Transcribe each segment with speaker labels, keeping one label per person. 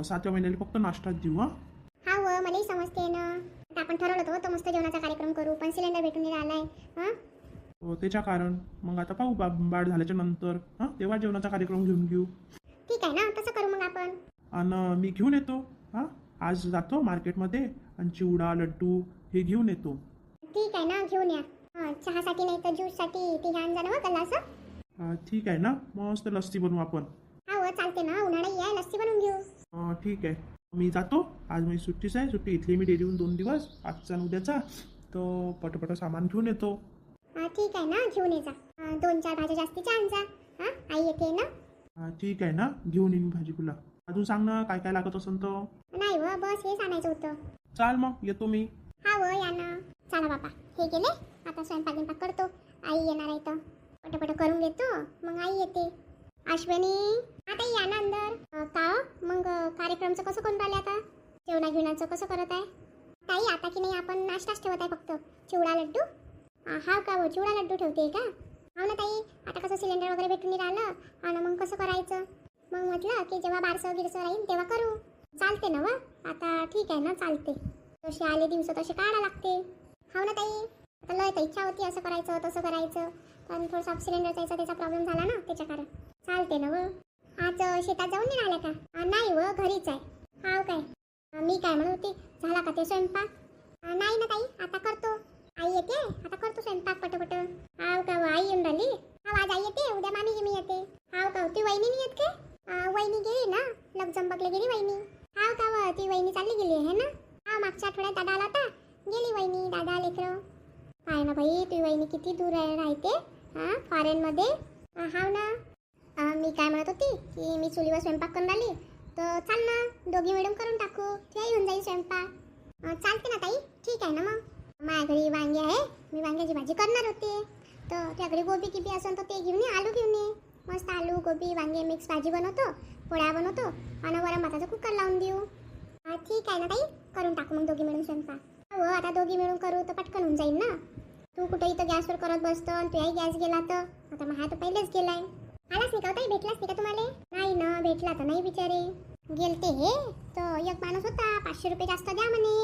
Speaker 1: 7व्या महिन्याला फक्त नाश्ताच देऊ.
Speaker 2: हा व मलाही समजते ना. आता आपण ठरवलं होतं मस्त जेवणाचा कार्यक्रम करू, पण सिलेंडर भेटून नाही राहिलाय.
Speaker 1: त्याच्या कारण मग आता पाहू बाळ झाल्याच्या नंतर तेव्हा जेवणाचा कार्यक्रम घेऊन घेऊ.
Speaker 2: ठीक आहे ना, तसं करू मग आपण.
Speaker 1: आणि मी घेऊन येतो. आज जातो मार्केटमध्ये आणि चिवडा लड्डू हे घेऊन येतो.
Speaker 2: ठीक आहे ना, घेऊन या. चहासाठी नाही तर ज्यूससाठी ते घ्यान जाणं गलास.
Speaker 1: ठीक आहे ना, मस्त लस्सी बनवू आपण.
Speaker 2: हा व चालते ना, उन्हाळा आहे, लस्सी बनवून घेऊ.
Speaker 1: ठीक आहे, मी जातो. आज माझी सुट्टीच आहे. सुट्टी इथली मी डेलीहून 2 दिवस, आजचा आणि उद्याचा. तर पटपट सामान घेऊन येतो.
Speaker 2: ठीक आहे ना, घेऊन ये जा. 2-4 भाज्या जास्तीच्या आण जा. आई येते ना.
Speaker 1: ठीक आहे ना, घेऊन येईन भाजीपुला. अजून सांग ना काय काय लागत असेल तर.
Speaker 2: नाही व, बस हेच आणायचं होतं.
Speaker 1: चाल मग येतो मी.
Speaker 2: हा व या ना. चला बापा, हे गेले. आता स्वयंपाक करतो. आई येणार आहे तर पटपट करून घेतो, मग आई येते. अश्विनी, आता या ना अंदर. का मग कार्यक्रमचं कसं करून राहिले आता? जेवणा घेण्याचं कसं करत आहे ताई? आता की नाही आपण नाश्ताच ठेवत आहे फक्त. चिवडा लड्डू. हा का हो, चिवडा लड्डू ठेवते का? हो ना ताई, आता कसं सिलेंडर वगैरे भेटून नाही राहिलं आणि मग कसं करायचं? मग म्हटलं की जेव्हा बारसं गिरसं राहील तेव्हा करू. चालते ना व? आता ठीक आहे ना, चालते. जसे आले दिवस तसे काढा लागते. हो ना ताई, आता लय तर इच्छा होती असं करायचं तसं करायचं, पण थोडंसं सिलेंडरचा त्याचा प्रॉब्लेम झाला ना, त्याच्या कारण. चालते ना व? आज शेतात जाऊन नाही राहिल्या का? नाही व, घरीच आहे. हाव काय? मी काय म्हणत होती, झाला का ते स्वयंपाक? नाही ना ताई, आता करतो. आई येते, आता करतो स्वयंपाक पटपट. हाव का व, आई येऊन राहिली? हा, आज आई येते, उद्या मामी मी येते. हाव का, ती वहिनी नाही येत काय? वहिनी गेली ना, लग्जंबकला गेली वहिनी. हाव का व, ती वहिनी चालली गेली आहे ना? हा, मागच्या आठवड्यात दादा आला होता, गेली वहिनी, दादा लेकरं. काय ना बाई, ती वहिनी किती दूर राहते फॉरेनमध्ये. हाव ना. मी काय म्हणत होती की मी चुलीवर स्वयंपाक करून राहिली, तर चाल ना दोघी मिळून करून टाकू. तुला येऊन जाईल स्वयंपाक. चालते ना ताई, ठीक आहे ना. मग माझ्या घरी वांगे आहे, मी वांग्याची भाजी करणार होते, तर त्या घरी गोबी किबी असेल तर ते घेऊन ये, आलू घेऊन ये. मस्त आलू गोबी वांगे मिक्स भाजी बनवतो, पोळ्या बनवतो आणि वरण भाताचा कुकर लावून देऊ. ठीक आहे ना ताई, करून टाकू मग दोघी मिळून स्वयंपाक. हो, आता दोघी मिळून करू तर पटकन होऊन जाईल ना. तू कुठे इथं गॅसवर करत बसतो आणि तुझाही गॅस गेला तर. आता मग हा तर पहिलेच गेलाय. आलाच नाही का ताई? भेटलाच नाही का तुम्हाला? नाही ना, भेटला तर नाही बिचारे. गेलते हे तर एक माणूस होता, 500 रुपये जास्त द्या म्हणे.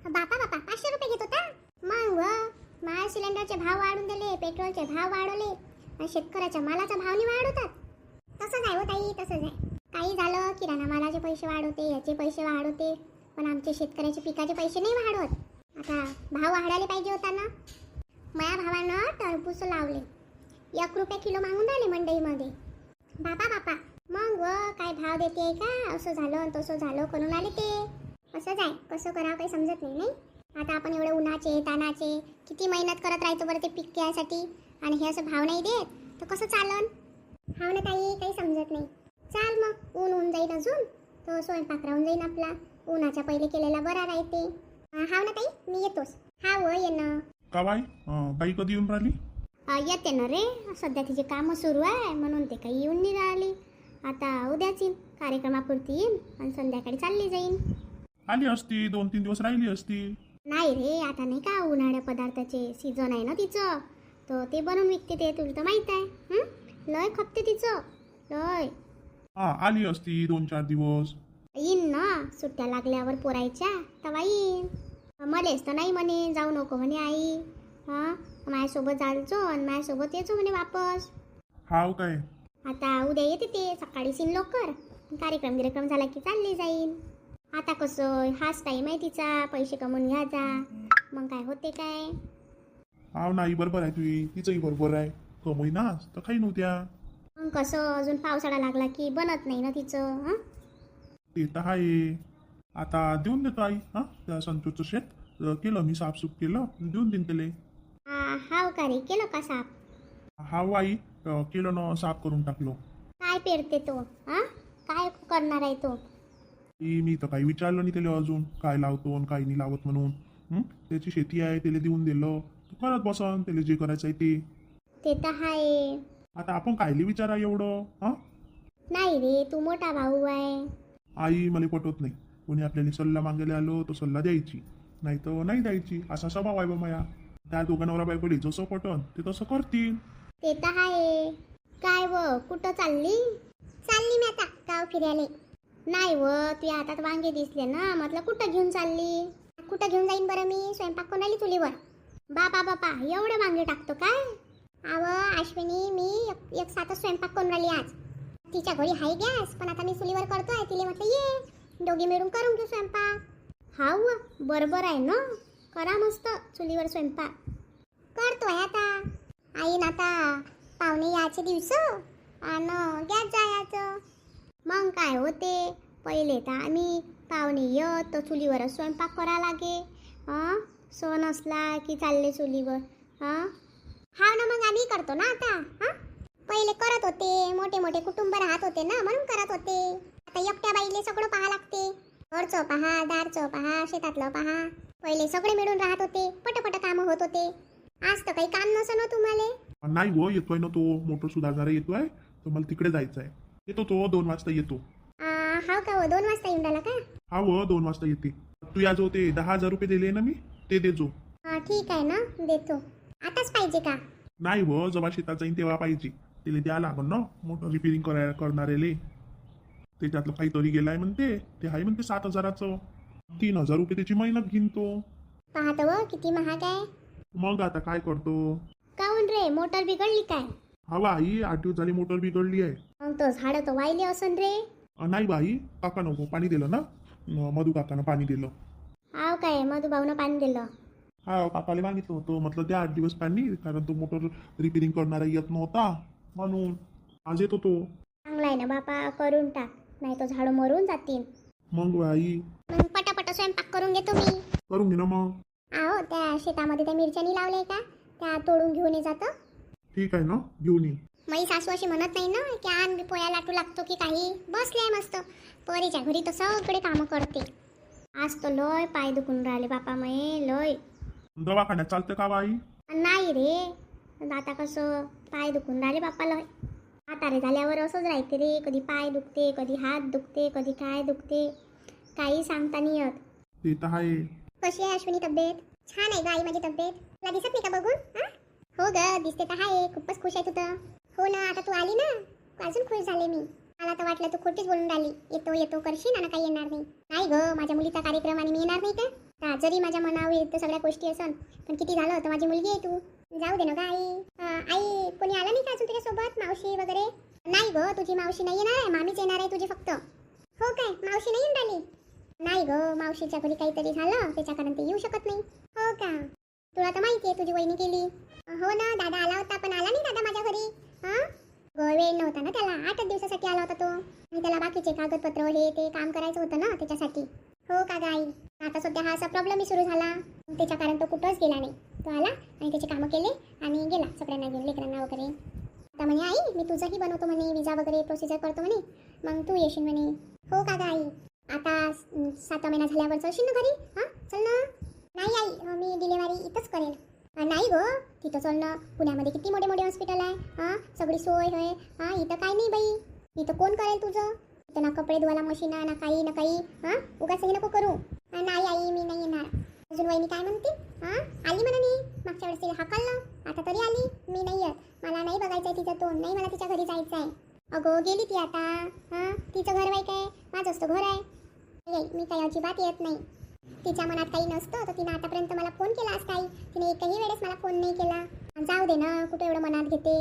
Speaker 2: बापा 500 रुपये घेत होता? मग व सिलेंडरचे भाव वाढून दिले, पेट्रोलचे भाव वाढवले आणि शेतकऱ्याच्या मालाचा भाव नाही वाढवतात. तसंच आहे हो ताई, तसंच आहे. काही झालं किराणा मालाचे पैसे वाढवते, याचे पैसे वाढवते, पण आमचे शेतकऱ्याचे पिकाचे पैसे नाही वाढवत. आता भाव वाढायला पाहिजे होता ना. माझ्या भावानं टरबूज लावले, 1 रुपया किलो मागून राहिले मंडईमध्ये. बापा मग काय भाव देते का? असं झालं तसं झालं करून आले ते. असंच आहे, कसं करावं काही समजत नाही. आता आपण एवढे उन्हाचे तानाचे किती मेहनत करत राहायचो बरं ते पीक घ्यायसाठी, आणि हे असं भाव नाही देत तर कसं चालन? हाव ना ताई, काही समजत नाही. चाल मग, ऊन होऊन जाईल अजून तर स्वयंपाक राहून जाईन आपला. उन्हाच्या पहिले केलेला बरा राहते. हाव ना ताई, मी येतोच. हा व, ये ना.
Speaker 1: का बाई, बाई कधी येऊन राहिली?
Speaker 2: येते ना रे, सध्या तिचे कामं सुरू आहे म्हणून ते काही येऊन नाही राहिली. आता उद्याच येईन, कार्यक्रमापुरती येईन आणि संध्याकाळी चालली जाईन.
Speaker 1: आली असती, 2-3 दिवस राहिली असती.
Speaker 2: नाही रे, आता नाही का उन्हाळ्या पदार्थाचे सीझन आहे ना तिचं, तर ते बनवून विकते ते, तुला तर माहित आहे. लय खपते तिचं, लय.
Speaker 1: आली असती 2-4 दिवस.
Speaker 2: येईन ना, सुट्ट्या लागल्यावर पोरायच्या तेव्हा येईन. मलेच तर नाही म्हणे, जाऊ नको म्हणे आई. माझ्यासोबत जायचो आणि माझ्यासोबत यायचो म्हणे वापस.
Speaker 1: हाव काय?
Speaker 2: आता उद्या येते ते, सकाळी सीन लवकर, कार्यक्रम झाला की चालली जाईन. आता कसं हाच टाईम आहे तिचा, पैसे कमवून घ्यायचा, मग काय होते काय.
Speaker 1: हाव नाही, बरोबर आहे तुझी, तिचंही बरोबर आहे. कमई ना तर काही नव्हत्या.
Speaker 2: मग कसं अजून पावसाळा लागला की बनत नाही ना तिचं.
Speaker 1: ते तर आहे. आता देऊन देतो आई. त्या संतूरचं शेत केलं मी, साफसूफ केलं, देऊन देईन त्याला.
Speaker 2: हाव का रे, केलं का साफ?
Speaker 1: हाव आई, केलं ना, साफ करून टाकलो.
Speaker 2: काय पेरते तो? काय करणार आहे तो?
Speaker 1: मी तर काही विचारलं नाही त्याला अजून, काय लावतो आणि काय नाही लावत म्हणून. त्याची शेती आहे, त्याला देऊन दिलं, तू करत बसन त्याला जे करायचं आहे ते.
Speaker 2: ते तर आहे.
Speaker 1: आता आपण कायले विचारा एवढं?
Speaker 2: नाही रे, तू मोठा भाऊ आहे.
Speaker 1: आई मला पटवत नाही. कोणी आपल्याला सल्ला मागायला आलो तर सल्ला द्यायची, नाही तर नाही द्यायची, असा स्वभाव आहे बा माया. त्या दोघांवर बायकोडी जसं पटन ते तसं करतील.
Speaker 2: ते तर आहे. काय व, कुठं चालली? चालली मी आता गाव फिरायला. नाही व तुझ्या हातात वांगे दिसले ना, म्हटलं कुठं घेऊन चालली. कुठं घेऊन जाईन बरं मी, स्वयंपाक करून आली चुलीवर. बापा बापा एवढे वांगे टाकतो काय? अव अश्विनी मी एक सातच स्वयंपाक करून राहिली आज. तिच्या घरी हाय गॅस, पण आता मी चुलीवर करतोय. तिला म्हटलं ये दोघी मिळून करून घेऊ स्वयंपाक. हा व बरोबर आहे ना, करा मस्त चुलीवर स्वयंपाक. करतोय आता. आईन आता पाहुणे यायचे दिवस आणि गॅस जायचं. मग काय होते, पहिले तर आम्ही पाहुणे येत तर चुलीवर स्वयंपाक करा लागे. हां सण असला की चालले चुलीवर. हां हा ना, मग आम्ही करतो ना आता. हां पहिले करत होते, मोठे मोठे कुटुंब राहत होते ना, म्हणून करत होते. आता एकट्या बाईले सगळं पाहा लागते. घरचं पहा, दारचं पहा, शेतातलं पहा. पहिले सगळे मिळून राहत होते, पटपट कामं होत होते. आज तर काही काम नसं ना तुम्हाला.
Speaker 1: नाही हो, येतोय ना तो मोटर सुधारणारा येतोय, तर मला तिकडे जायचं आहे. येतो तो 2 वाजता येतो.
Speaker 2: हा का हो, 2 वाजता येऊन राहिला का?
Speaker 1: हा हो 2 वाजता येते. तू या जो ते 10,000 रुपये दिले ना मी, ते देजो.
Speaker 2: ठीक आहे ना, देतो. आताच पाहिजे का?
Speaker 1: नाही हो, जेव्हा शेतात जाईन तेव्हा पाहिजे. तिला द्या लागल ना मोटर रिपेअरिंग करणारेले. त्याच्यातलं काहीतरी गेलाय म्हणते, ते आहे म्हणते 7,000चं. 3,000 रुपये त्याची मेहनत घेईन तो.
Speaker 2: पाहतो व किती महाग आहे.
Speaker 1: मग आता काय करतो.
Speaker 2: काऊन रे, मोटर बिघडली काय?
Speaker 1: हवा आई 8 दिवस झाली मोटर बिघडली आहे.
Speaker 2: मग तो झाडं तर वाहिले असन रे.
Speaker 1: नाही बाई, काका नको पाणी दिलं ना, मधू काकानं पाणी दिलं.
Speaker 2: आव काय मधू भाऊनं पाणी दिलं?
Speaker 1: हा काकाला मागितलं होतं, म्हटलं द्या 8 दिवस पाणी, कारण तो मोटर रिपेअरिंग करणारा येत नव्हता म्हणून. आज येतो तो.
Speaker 2: चांगला आहे ना बापा, करून टाक, नाही तो झाडं मरून जातील.
Speaker 1: मग बाई
Speaker 2: मग पटापट स्वयंपाक करून घेतो मी.
Speaker 1: करून घे ना मग.
Speaker 2: आहो त्या शेतामध्ये त्या मिरच्यानी लावले का, त्या तोडून घेऊन ये जातं.
Speaker 1: ठीक आहे ना, घेऊन ये.
Speaker 2: माझी सासू अशी म्हणत नाही ना की आण मी पोया लाटू लागतो की काही. बसले मस्त परीच्या घरी तर सगळे कामं करते. आज तर लय पाय दुखून राहिले बापा मये, लय.
Speaker 1: दवाखान्यात चालतं का बाई?
Speaker 2: नाही रे, आता कसं पाय दुखून राहिले बापा लय. म्हातारे झाल्यावर असंच राहते रे, कधी पाय दुखते, कधी हात दुखते, कधी काय दुखते, काही सांगता नाही येत.
Speaker 1: ते तर आहे.
Speaker 2: कशी आहे अश्विनी तब्येत? छान आहे ग आई माझी तब्येत. तुला दिसत नाही का बघून? हो ग दिसते तर आहे, खूपच खुश आहे तू तर. हो ना, आता तू आली ना, अजून खुश झाले मी. मला तर वाटलं तू खोटीच बोलून राहिली. येतो येतो करशील आणि काही येणार नाही. नाही ग, माझ्या मुलीचा कार्यक्रम आणि मी येणार नाही का? जरी माझ्या मनावर येत सगळ्या गोष्टी असन, पण किती झालं होतं माझी मुलगी आहे तू. जाऊ दे ना ग आई. आई कोणी आलं नाही का अजून तुझ्यासोबत, मावशी वगैरे? नाही ग, तुझी मावशी नाही येणार आहे, मामीच येणार आहे तुझी फक्त. हो काय, मावशी नाही येऊन राहिली? नाही ग, मावशीच्या घरी काहीतरी झालं त्याच्या कारण ते येऊ शकत नाही. हो का, तुला तर माहिती आहे तुझी वहिनी गेली. हो ना, दादा आला होता पण आला नाही दादा माझ्या घरी. वेळ नव्हता ना त्याला, 8 दिवसासाठी आला होता तो. आणि त्याला बाकीचे कागदपत्र हे ते काम करायचं होतं ना त्याच्यासाठी. हो का गाई, आता सध्या हा असा प्रॉब्लेमही सुरू झाला, त्याच्या कारण तो कुठंच गेला नाही. तो आला आणि त्याचे कामं केले आणि गेला सगळ्यांना घेऊन, लेकरांना वगैरे. आता म्हणे आई मी तुझंही बनवतो म्हणे, विजा वगैरे प्रोसिजर करतो म्हणे, मग तू येशील म्हणे. हो का गाई, आता 7 महिना झाल्यावर चलशील ना घरी? चल ना. नाही आई, मी डिलेवरी इथंच करेन. नाही गो, तिथं चल ना, पुण्यामध्ये किती मोठे मोठे हॉस्पिटल आहे. सगळी सोय होय. इथं काय नाही बाई, इथं कोण करेल तुझं? इथं ना कपडे धुवायला मशीन ना काही ना काही. उगाच हे नको करू. नाही आई मी नाही येणार. अजून वहिनी काय म्हणते? आली म्हणा नाही, मागच्या वेळेस तिला हाकललं, आता तरी आली. मी नाही येत, मला नाही बघायचं आहे तिचं तोंड, नाही मला तिच्या घरी जायचं आहे. अगो गेली ती आता. तिचं घर वाईट आहे, माझंच तर घर आहे. मी काही अजिबात येत नाही. तिच्या मनात काही नसतं तर तिने आतापर्यंत मला फोन केला असता आई. तिने एकही वेळेस मला फोन नाही केला. जाऊ दे ना, कुठे एवढं मनात घेते.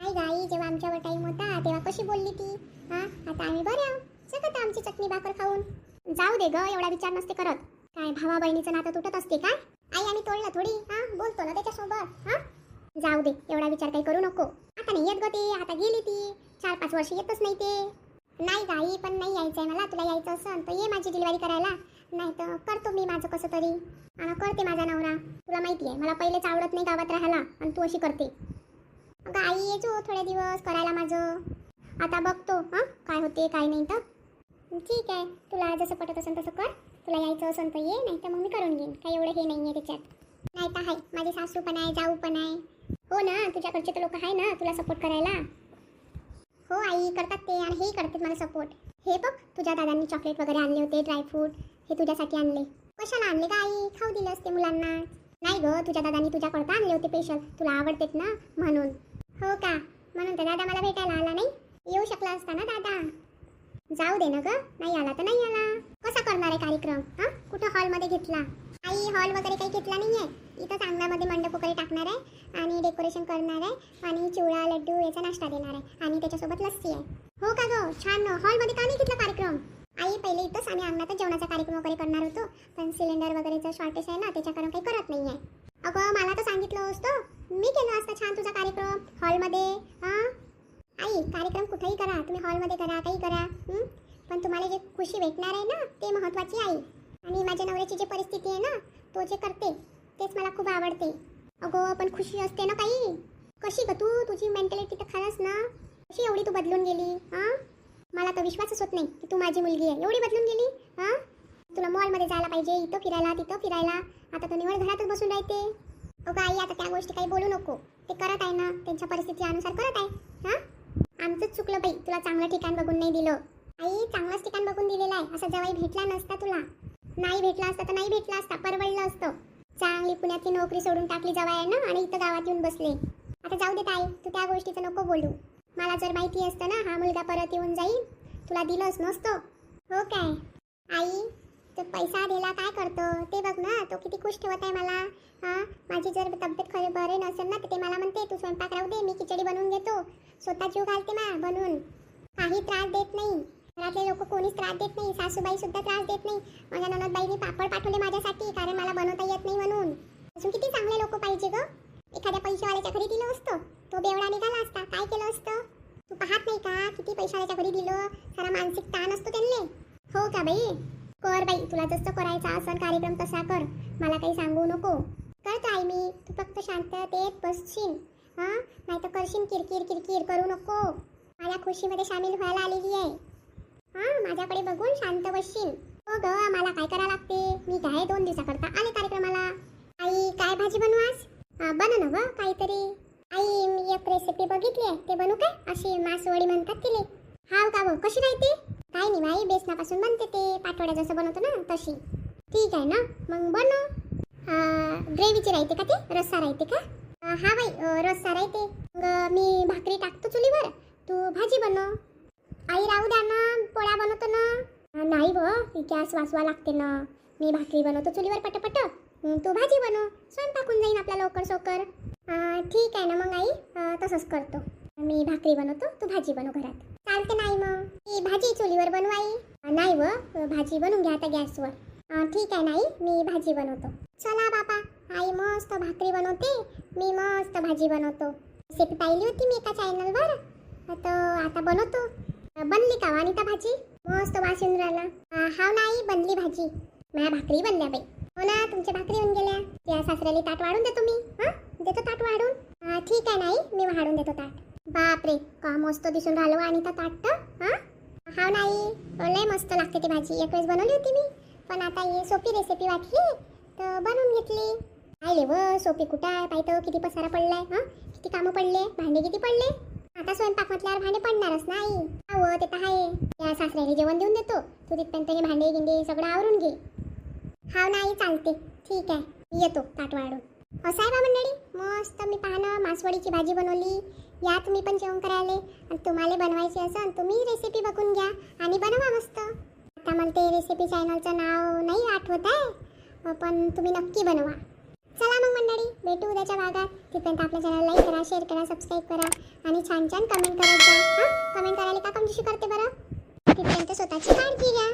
Speaker 2: नाही गाई, जेव्हा आमच्यावर टाईम होता तेव्हा कशी बोलली ती. आता आम्ही बरे आहोत, जगत आमची चटणी भाकर खाऊन. जाऊ दे ग, एवढा विचार नसते करत. काय भावा बहिणीचं नातं तुटत असते काय? आई आम्ही तोडलं थोडी. बोलतो ना त्याच्यासोबत. जाऊ दे, एवढा विचार काही करू नको. आता नाही येत ग ते, आता गेली ती. 4-5 वर्ष येतच नाही ते. नाही गाई, पण नाही यायचंय मला. तुला यायचं असेल तर ये माझी डिलिव्हरी करायला, नाही तर करतो मी माझं कसं तरी. करते माझा नवरा. तुला माहिती आहे मला पहिलेच आवडत नाही गावात राहायला, आणि तू अशी करते. अगं आई ये जो थोडे दिवस करायला माझं. आता बघतो काय होते काय नाही तर. ठीक आहे, तुला जसं पटत असेल तसं कर. तुला यायचं असेल तर ये, नाही तर मग मी करून घेईन. काही एवढं हे नाही आहे त्याच्यात. नाही तर आहे, माझी सासू पण आहे, जाऊ पण आहे. हो ना, तुझ्याकडचे तर लोक आहे ना तुला सपोर्ट करायला. हो आई करतात ते, आणि हेही करतात मला सपोर्ट. हे बघ, तुझ्या दादांनी चॉकलेट वगैरे आणले होते, ड्रायफ्रूट, हे तुझ्यासाठी आणले. कशाला आणले का आई? खाऊ दिले असते मुलांना. नाही ग, तुझ्या दादांनी तुझ्याकरता आणले होते स्पेशल, तुला आवडतेत ना म्हणून. हो का, म्हणून तर दादा मला भेटायला आला नाही. येऊ शकला असता ना दादा. जाऊ दे ना ग, नाही आला तर नाही आला. कसा करणार आहे कार्यक्रम? हा, कुठं हॉलमध्ये घेतला? आई हॉल वगैरे काही घेतला नाहीये. इथंच अंगणामध्ये मंडप वगैरे टाकणार आहे आणि डेकोरेशन करणार आहे आणि चिवडा लड्डू याचा नाश्ता देणार आहे आणि त्याच्यासोबत लस्सी आहे. हो का ग, छान. हॉलमध्ये का नाही घेतला कार्यक्रम? आई पहिले इथंच आम्ही अंगणातच जेवणाचा कार्यक्रम वगैरे करणार होतो, पण सिलेंडर वगैरेचं शॉर्टेज आहे ना, त्याच्या कारण काही करत नाहीये. अगं मला तर सांगितलं असतं, मी केलं असतं छान तुझा कार्यक्रम हॉलमध्ये. हां आई, कार्यक्रम कुठेही करा, तुम्ही हॉलमध्ये करा, काही करा, पण तुम्हाला जे खुशी भेटणार आहे ना ते महत्त्वाची आहे. आणि माझ्या नवऱ्याची जी परिस्थिती आहे ना, तो जे करते तेच मला खूप आवडते. अगं पण खुशी असते ना काही. कशी ग तू, तुझी मेंटॅलिटी तर खरंच ना, कशी एवढी तू बदलून गेली? हां मला तर विश्वासच होत नाही की तू माझी मुलगी आहे, एवढी बदलून गेली. हां तुला मॉलमध्ये जायला पाहिजे, इथं फिरायला तिथं फिरायला, आता तर निवड घरातच बसून राहते. अगं आई, आता त्या गोष्टी काही बोलू नको, ते करत आहे ना, त्यांच्या परिस्थितीनुसार करत आहे. हां आमचंच चुकलं बाई, तुला चांगलं ठिकाण बघून नाही दिलं. आई चांगलंच ठिकाण बघून दिलेलं आहे, असा जवाई भेटला नसता तुला. नाही भेटला असता तर नाही भेटला असता, परवडलं असतं. चांगली पुण्यातली नोकरी सोडून टाकली जवाई आहे ना, आणि इथं गावात येऊन बसले. आता जाऊ दे ताई, तू त्या गोष्टीचं नको बोलू. मला जर माहिती असतं ना हा मुलगा परत येऊन जाईल, तुला दिलंच नसतं. हो काय आई, तो पैसा दिला काय करतो ते बघ ना, तो किती खुश ठेवत आहे मला. हां माझी जर तब्येत खरी बरे नसेल ना, तर ते मला म्हणते तू स्वयंपाक राहू दे, मी खिचडी बनवून घेतो. स्वतः जीव घालते ना बनवून, काही त्रास देत नाही. घरातले लोक कोणीच त्रास देत नाही, सासूबाई सुद्धा त्रास देत नाही. माझ्या ननदबाईंनी पापड पाठवले माझ्यासाठी, कारण मला बनवता येत नाही म्हणून. अजून किती चांगले लोक पाहिजे ग. एखाद्या पैशावाल्याच्या घरी दिलं असतं, तो बेवडा निघाला असता, काय केलं असतं? तू पाहत नाही का किती पैशावाल्याच्या घरी दिलं, सारा मानसिक ताण असतो त्यांना. हो का बाई, कर बाई, तुला जसं करायचा असं कार्यक्रम तसा कर, मला काही सांगू नको. करत आहे मी, तू फक्त शांततेत बसशील. हां नाही तर करशील किरकिर किरकिर, करू नको. माझ्या खुशीमध्ये सामील व्हायला आलेली आहे. हां माझ्याकडे बघून शांत बसशील. हो ग, मला काय करावं लागते, मी काय 2 दिवसाकरता आले कार्यक्रमाला. आई काय भाजी बनवू आज? बनव ना ग काहीतरी. आई मी एक रेसिपी बघितली आहे, ते बनवू काय? अशी मासवडी म्हणतात तिले. हाव का गं, कशी राहते? काय नाही बाई, बेसनापासून बनते ते, पाटवड्या जसं बनवतो ना तशी. ठीक आहे ना, मग बनव. ग्रेव्हीची राहते का ते, रस्सा राहते का? हा बाई रस्सा राहते. मग मी भाकरी टाकतो चुलीवर, तू भाजी बनव. आई राहू द्या ना, पोळ्या बनवतो ना. नाही व, गॅस वाचवा लागते ना. मी भाकरी बनवतो चुलीवर पटपट, तू भाजी बनव, स्वयंपाक होऊन जाईन आपला लवकर सोकर. ठीक आहे ना मग आई, तसंच करतो. मी भाकरी बनवतो, तू भाजी बनव घरात. चालते नाही मग, ती भाजी चुलीवर बनव आई. नाही व, भाजी बनवून घ्या आता गॅसवर. ठीक आहे नाही, मी भाजी बनवतो. चला बाबा, आई मस्त भाकरी बनवते, मी मस्त भाजी बनवतो. रेसिपी पाहिली होती मी एका चॅनलवर, आता बनवतो. बनली का वानिता भाजी? मस्त वास येऊन राहिला. हाव नाही, बनली भाजी. माझ्या भाकरी बनल्या बाई. हो ना, तुमच्या भाकरी होऊन गेल्या. त्या सासऱ्याला ताट वाढून देतो मी. हां देतो ताट वाढून. ठीक आहे नाही, मी वाढून देतो ताट. बापरे, का मस्त दिसून राहिलो अनिता ताट. हां हाव नाही, लय मस्त लागते ती भाजी. एक वेळेस बनवली होती मी, पण आता ही सोपी रेसिपी वाटली तर बनवून घेतली. आले व सोपी कुठं आहे, पाहिजे किती पसारा पडलाय. हां किती कामं पडले, भांडे किती पडले. आता स्वयंपाक म्हटल्यावर भांडे पडणारच नाही. हो ते तर आहे. त्या सासऱ्याला जेवण देऊन देतो, तू तिथपर्यंत भांडे गिंडे सगळं आवरून घे. हाव नाही चालते, ठीक आहे, येतो ताट वाढून. असं आहे बा मंडळी, मस्त मी पाहणं मासवडीची भाजी बनवली. या तुम्ही पण जेवण करायला, आणि तुम्हाला बनवायची असेल तुम्ही रेसिपी बघून घ्या आणि बनवा मस्त. आता मला ते रेसिपी चॅनलचं नाव नाही आठवत आहे, पण तुम्ही नक्की बनवा. चला मग मंडळी, भेटू उद्याच्या भागात. तिथपर्यंत आपल्या चॅनल लाईक करा, शेअर करा, सबस्क्राईब करा आणि छान छान कमेंट करायचं. हां कमेंट करायला का कमजोशी करते बरं. तिथपर्यंत स्वतःची काळजी घ्या.